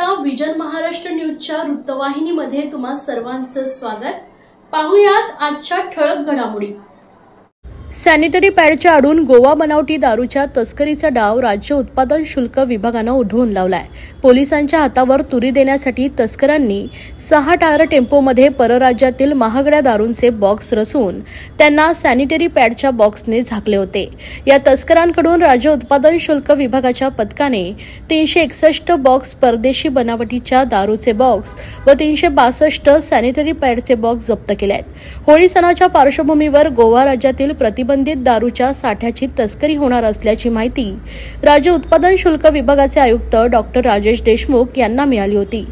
पाहता विजन महाराष्ट्र न्यूजच्या वृत्तवाहिनीमध्ये तुम्हा सर्वांचं स्वागत। पाहुयात आजच्या ठळक घडामोडी। सॅनिटरी पॅडच्या आडून गोवा बनावटी दारूच्या तस्करीचा डाव राज्य उत्पादन शुल्क विभागानं उधळून लावलाय। पोलिसांच्या हातावर तुरी देण्यासाठी तस्करांनी 6 टायर टेम्पोमध्ये परराज्यातील महागड्या दारूंचे बॉक्स रचून त्यांना सॅनिटरी पॅडच्या बॉक्सने झाकले होते। या तस्करांकडून राज्य उत्पादन शुल्क विभागाच्या पथकाने 361 बॉक्स परदेशी बनावटीच्या दारूचे बॉक्स व 362 सॅनिटरी पॅडचे बॉक्स जप्त केले आहेत। होळी सणाच्या पार्श्वभूमीवर गोवा राज्यातील प्रतिबंधित दारूच्या साठ्याची तस्करी होणार असल्याची माहिती राज्य उत्पादन शुल्क विभागाचे आयुक्त डॉक्टर राजेश देशमुख यांना मिळाली होती।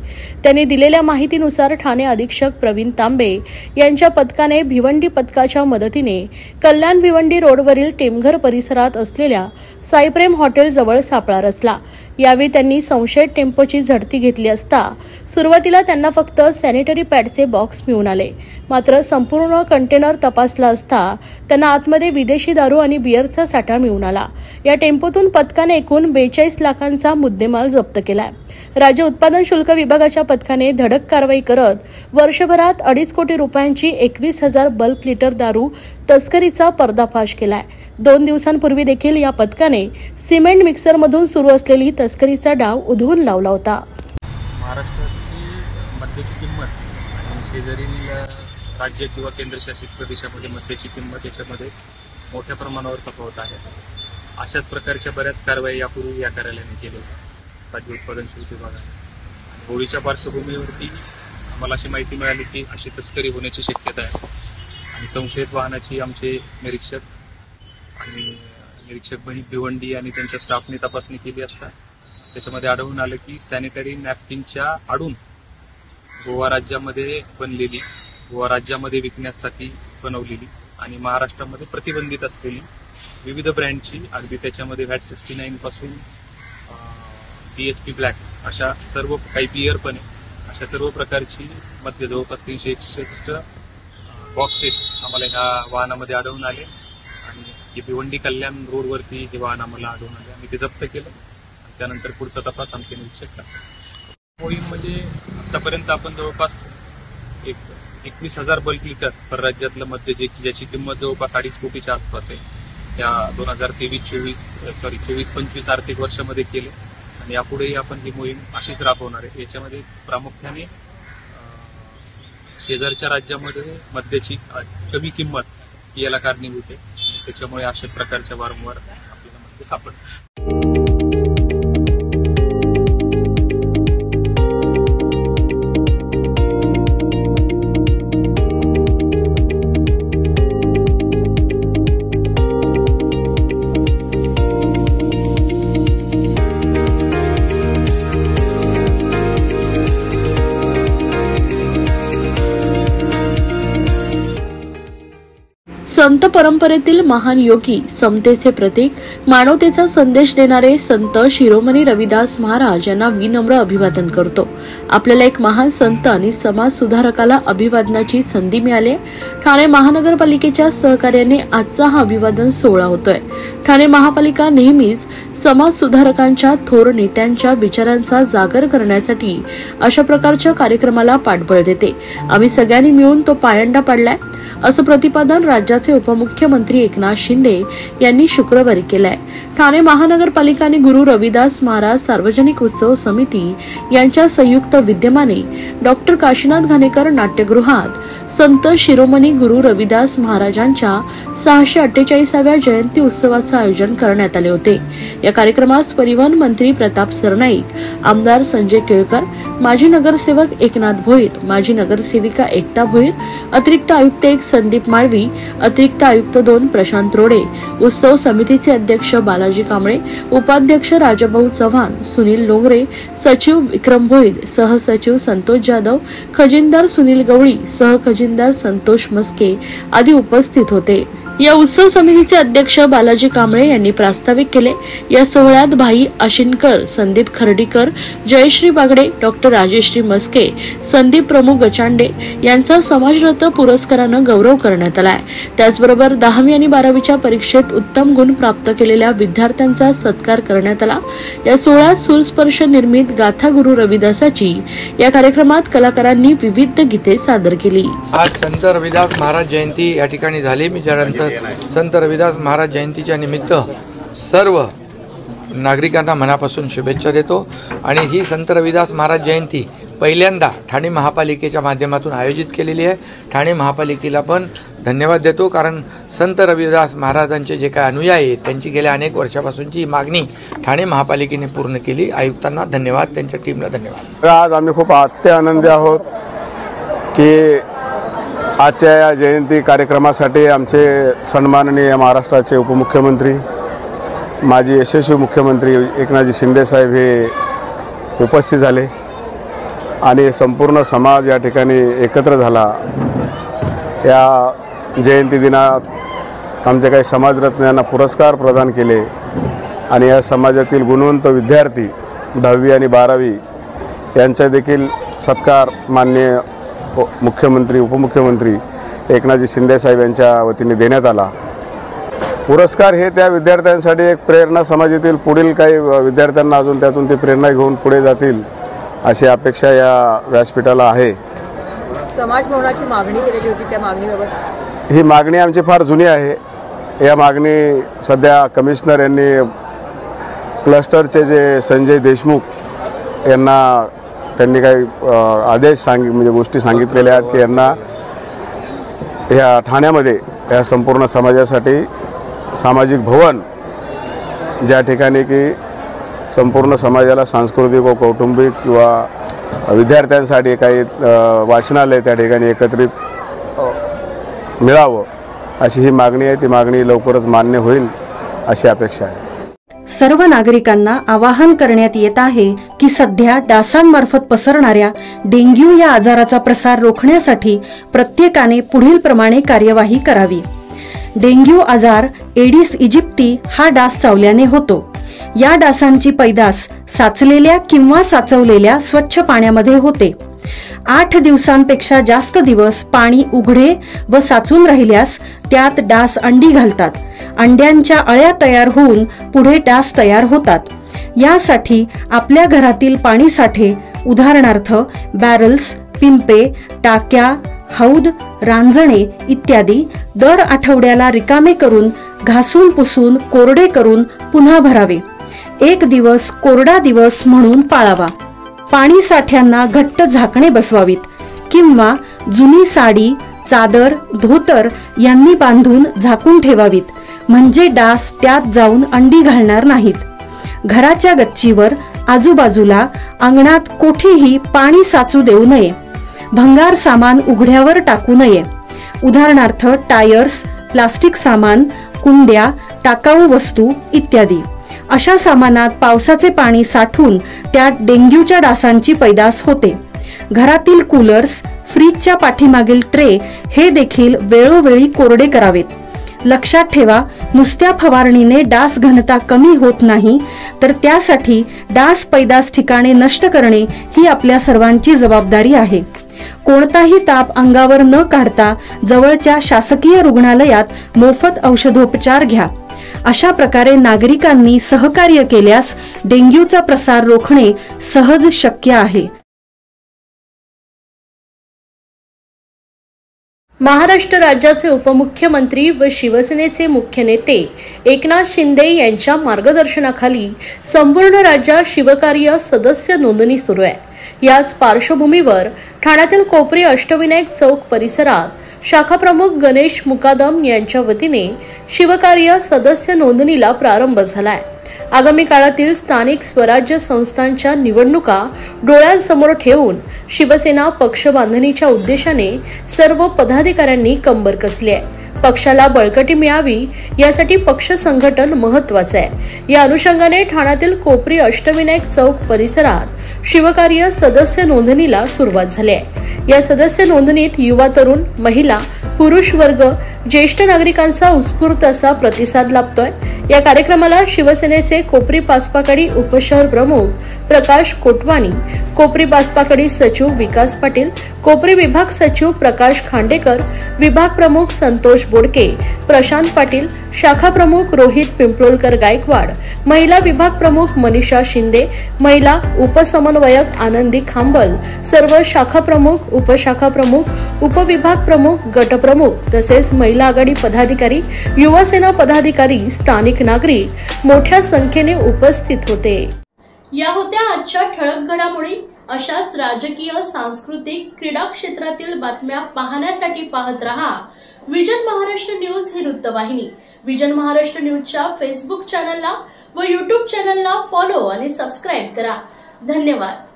त्यांनी दिलेल्या माहितीनुसार ठाणे अधीक्षक प्रवीण तांबे यांच्या पथकाने भिवंडी पथकाच्या मदतीने कल्याण भिवंडी रोडवरील टेमघर परिसरात असलेल्या साईप्रेम हॉटेल जवळ सापळा रचला। यावेळी त्यांनी संशयित टेम्पोची झडती घेतली असता सुरुवातीला त्यांना फक्त सॅनिटरी पॅडचे बॉक्स मिळून आले, मात्र संपूर्ण कंटेनर तपासला असता त्यांना आतमध्ये विदेशी दारू आणि बिअरचा साठा मिळून आला। या टेम्पोतून पथकाने एकूण 42 लाखांचा मुद्देमाल जप्त केलाय। राज्य उत्पादन शुल्क विभागाच्या पथकाने धडक कारवाई करत वर्षभरात 2.5 कोटी रुपयांची 21,000 बल्क लिटर दारू तस्करीचा पर्दाफाश केलाय। 2 दिवसांपूर्वी देखील या पथकाने सिमेंट मिक्सरमधून सुरू असलेली तस्करीचा डाव उधळून लावला होता। महाराष्ट्राची मद्याची किंमत आणि शेजारील राज्य किंवा केंद्रशासित प्रदेशामध्ये मद्याची किंमत याच्यामध्ये मोठ्या प्रमाणावर तफावत आहे। अशाच प्रकारच्या बऱ्याच कारवाई यापूर्वी या कार्यालयाने केल्या राज्य उत्पादन शुल्क विभागाने। होळीच्या पार्श्वभूमीवरती आम्हाला अशी माहिती मिळाली की अशी तस्करी होण्याची शक्यता आहे आणि संशयित वाहनाची आमचे निरीक्षक भिवंडी आणि त्यांच्या स्टाफने तपासणी केली असता त्याच्यामध्ये आढळून आलं की सॅनिटरी नॅपकिनच्या आडून गोवा राज्यामध्ये विकण्यासाठी बनवलेली आणि महाराष्ट्रामध्ये प्रतिबंधित असलेली विविध ब्रँडची, अगदी त्याच्यामध्ये व्हॅट 69 पासून DSP ब्लॅक अशा सर्व काही बियर पण अशा सर्व प्रकारची मद्य जवळपास 361 बॉक्सेस आम्हाला ह्या वाहनामध्ये आढळून आले आणि भिवंडी कल्याण रोडवरती हे वाहन आम्हाला आढळून आले। आम्ही ते जप्त केलं आणि त्यानंतर पुढचा तपास आमचे निरीक्षक करतात। होळीमध्ये आतापर्यंत आपण जवळपास 21,000 बल्क लिटर परराज्यातलं मद्य ज्याची किंमत जवळपास 2.5 कोटीच्या आसपास आहे या 2023-24 आर्थिक वर्षामध्ये केले आणि यापुढेही आपण ही मोहीम अशीच राबवणार आहे। याच्यामध्ये प्रामुख्याने शेजारच्या राज्यामध्ये मद्याची कमी किंमत याला कारणीभूत आहे, त्याच्यामुळे अशा प्रकारच्या वारंवार आपल्याला मद्य सापडतात। संत परंपरेतील महान योगी, समतेचे प्रतीक, मानवतेचा संदेश देणारे संत शिरोमणी रविदास महाराज यांना विनम्र अभिवादन करतो। आपल्याला एक महान संत आणि समाज सुधारकाला अभिवादनाची संधी मिळाली। ठाणे महानगरपालिकेच्या सहकार्याने आजचा हा अभिवादन सोहळा होतोय। ठाणे महापालिका नेहमीच समाज सुधारकांच्या, थोर नेत्यांच्या विचारांचा जागर करण्यासाठी अशा प्रकारच्या कार्यक्रमाला पाठबळ देते। आम्ही सगळ्यांनी मिळून तो पायंडा पाडलाय, असं प्रतिपादन राज्याचे उपमुख्यमंत्री एकनाथ शिंदे यांनी शुक्रवारी केलंय। ठाणे महानगरपालिका आणि गुरु रविदास महाराज सार्वजनिक उत्सव समिती यांच्या संयुक्त विद्यमाने डॉक्टर काशीनाथ घाणेकर नाट्यगृहात संत शिरोमणी गुरु रविदास महाराजांच्या 648व्या जयंती उत्सवाचं आयोजन करण्यात आले होते। या कार्यक्रमास परिवहन मंत्री प्रताप सरनाईक, आमदार संजय केळकर, माजी नगरसेवक एकनाथ भोईर, माजी नगरसेविका एकता भोईर, अतिरिक्त आयुक्त 1 संदीप माळवी, अतिरिक्त आयुक्त 2 प्रशांत रोडे, उत्सव समितीचे अध्यक्ष बालाजी कांबळे, उपाध्यक्ष राजाभाऊ चव्हाण, सुनील लोंगरे, सचिव विक्रम भोईर, सहसचिव संतोष जाधव, खजिनदार सुनील गवळी, सहखजिनदार संतोष मस्के आदी उपस्थित होते। या उत्सव समितीचे अध्यक्ष बालाजी कांबळे यांनी प्रास्ताविक केले। या सोहळ्यात भाई आशिनकर, संदीप खर्डीकर, जयश्री बागडे, डॉक्टर राजेश्री मस्के, संदीप प्रमुख गचांडे यांचा समाजरत्न पुरस्कारानं गौरव करण्यात आला आहे। त्याचबरोबर 10वी आणि 12वीच्या परीक्षेत उत्तम गुण प्राप्त केलेल्या विद्यार्थ्यांचा सत्कार करण्यात आला। या सोहळ्यात सूरस्पर्श निर्मित गाथा गुरु रविदासाची या कार्यक्रमात कलाकारांनी विविध गीते सादर केली। आज संत रविदास महाराज जयंती या ठिकाणी झाली। मी त्यानंतर संत रविदास महाराज जयंतीच्या निमित्त सर्व नागरिकांना मनापासून शुभेच्छा देतो। आणि ही संत रविदास महाराज जयंती पहिल्यांदा ठाणे महापालिकेच्या माध्यमातून आयोजित केलेली आहे। ठाणे महापालिकेला पण धन्यवाद देतो, कारण संत रविदास महाराजांचे जे काही अनुयायी आहेत त्यांची गेल्या अनेक वर्षापासूनची मागणी ठाणे महापालिकेने पूर्ण केली। आयुक्तांना धन्यवाद, त्यांच्या टीमला धन्यवाद। आज आम्ही खूप आनंदी आहोत की आजच्या या जयंती कार्यक्रमासाठी आमचे सन्माननीय महाराष्ट्राचे उपमुख्यमंत्री, माजी यशस्वी मुख्यमंत्री एकनाथजी शिंदे साहेब हे उपस्थित झाले आणि संपूर्ण समाज या ठिकाणी एकत्र झाला। या जयंती दिनात आमचे काही समाजरत्न यांना पुरस्कार प्रदान केले आणि या समाजातील गुणवंत विद्यार्थी 10वी आणि 12वी यांचा देखील सत्कार माननीय मुख्यमंत्री उपमुख्यमंत्री एकनाथजी शिंदे साहेब यांच्या वतीने देण्यात आला। पुरस्कार हे त्या विद्यार्थ्यांसाठी एक प्रेरणा, समाजातील पुढील काही विद्यार्थ्यांना अजून त्यातून ते प्रेरणा घेऊन पुढे जातील अशी अपेक्षा या व्यासपीठाला आहे। समाज भवनाची मागणी केलेली होती, त्या मागणीबाबत ही मागणी आमची फार जुनी आहे। या मागणी सध्या कमिशनर यांनी क्लस्टरचे जे संजय देशमुख यांना त्यांनी काही आदेश म्हणजे गोष्टी संगितलेल्या आहेत की यांना या ठाण्यामध्ये या संपूर्ण समाजासाठी सामाजिक भवन, ज्या ठिकाणी की संपूर्ण समाजाला सांस्कृतिक व कौटुंबिक किंवा विद्यार्थ्यांसाठी काही वाचनालय त्या ठिकाणी एकत्रित मिळावं अशी ही मागणी आहे। ती मागणी लवकरच मान्य होईल अशी अपेक्षा आहे। सर्व नागरिकांना आवाहन करण्यात येत आहे की सध्या डासांमार्फत पसरणाऱ्या डेंग्यू या आजाराचा प्रसार रोखण्यासाठी प्रत्येकाने पुढील प्रमाणे कार्यवाही करावी। डेंग्यू आजार एडिस इजिप्ती हा डास चावल्याने होतो। या डासांची पैदास साचलेल्या किंवा साचवलेल्या स्वच्छ पाण्यामध्ये होते। 8 दिवसांपेक्षा जास्त दिवस पाणी उघडे व साचून राहिल्यास त्यात डास अंडी घालतात। अंड्यांच्या अळ्या तयार होऊन पुढे डास तयार होतात। यासाठी आपल्या घरातील पाणी साठे, उदाहरणार्थ बॅरल्स, पिंपे, टाक्या, हौद, रांजणे इत्यादी दर आठवड्याला रिकामे करून घासून पुसून कोरडे करून पुन्हा भरावे। 1 दिवस कोरडा दिवस म्हणून पाळावा। पाणी साठ्यांना घट्ट झाकणे बसवावीत किंवा जुनी साडी, चादर, धोतर यांनी बांधून झाकून ठेवावीत, म्हणजे डास त्यात जाऊन अंडी घालणार नाहीत। घराच्या गच्चीवर, आजूबाजूला, अंगणात कोठेही पाणी साचू देऊ नये। भंगार सामान उघड्यावर टाकू नये, उदाहरणार्थ टायर्स, प्लास्टिक सामान, कुंड्या, टाकाऊ वस्तू इत्यादी। अशा सामानात पावसाचे पाणी साठून त्यात डेंग्यूच्या डासांची पैदास होते। घरातील कूलर्स, फ्रीजच्या पाठीमागील ट्रे हे देखील वेळोवेळी कोरडे करावेत। लक्षात ठेवा, नुसत्या फवारणीने डास घनता कमी होत नाही, तर त्यासाठी डास पैदास ठिकाणे नष्ट करणे ही आपल्या सर्वांची जबाबदारी आहे। कोणताही ताप अंगावर न काढता जवळच्या शासकीय रुग्णालयात मोफत औषधोपचार घ्या। अशा प्रकारे नागरिकांनी सहकार्य केल्यास डेंग्यूचा प्रसार रोखणे सहज शक्य आहे। महाराष्ट्र राज्याचे उपमुख्यमंत्री व शिवसेनेचे मुख्य नेते एकनाथ शिंदे यांच्या मार्गदर्शनाखाली संपूर्ण राज्यात शिवकार्य सदस्य नोंदणी सुरू आहे। याच पार्श्वभूमीवर ठाण्यातील कोपरी अष्टविनायक चौक परिसरात शाखाप्रमुख गणेश मुकादम यांच्या वतीने शिवकार्य सदस्य नोंदणीला प्रारंभ झाला आहे। आगामी काळातील स्थानिक स्वराज्य संस्थांच्या निवडणुका डोळ्यांसमोर ठेवून शिवसेना पक्ष बांधणीच्या उद्देशाने सर्व पदाधिकाऱ्यांनी कंबर कसली आहे। पक्षाला बळकटी मिळावी यासाठी पक्ष संघटन महत्त्वाचे आहे। या अनुषंगाने ठाण्यातील कोपरी अष्टविनायक चौक परिसरात शिवकार्य सदस्य नोंदणीला सुरुवात झाली आहे। या सदस्य नोंदणीत युवा तरुण, महिला, पुरुष वर्ग, ज्येष्ठ नागरिकांचा उत्स्फूर्त असा प्रतिसाद लाभतोय। या कार्यक्रमाला शिवसेनेचे कोपरी पासपाकडी उपशहर प्रमुख प्रकाश कोटवानी, कोपरी पासपाकडी सचिव विकास पाटील, कोपरी विभाग सचिव प्रकाश खांडेकर, विभाग प्रमुख संतोष बोडके, प्रशांत पाटील, शाखा प्रमुख रोहित पिंपळोलकर गायकवाड, महिला विभाग प्रमुख मनीषा शिंदे, महिला उपसमन्वयक आनंदी खांबल, सर्व शाखा प्रमुख, उपशाखा प्रमुख, उपविभाग प्रमुख, गटप्रमुख तसेच महिला आघाडी पदाधिकारी, युवा सेना पदाधिकारी, स्थानिक नागरिक मोठ्या संख्येने उपस्थित होते। या होत्या आजच्या ठळक घडामोडी। अशाच राजकीय, सांस्कृतिक, क्रीडा क्षेत्रातील बातम्या पाहण्यासाठी पाहत रहा विजन महाराष्ट्र न्यूज ही वृत्तवाहिनी। विजन महाराष्ट्र न्यूजच्या फेसबुक चॅनलला व यूट्यूब चॅनलला फॉलो आणि सबस्क्राईब करा। धन्यवाद।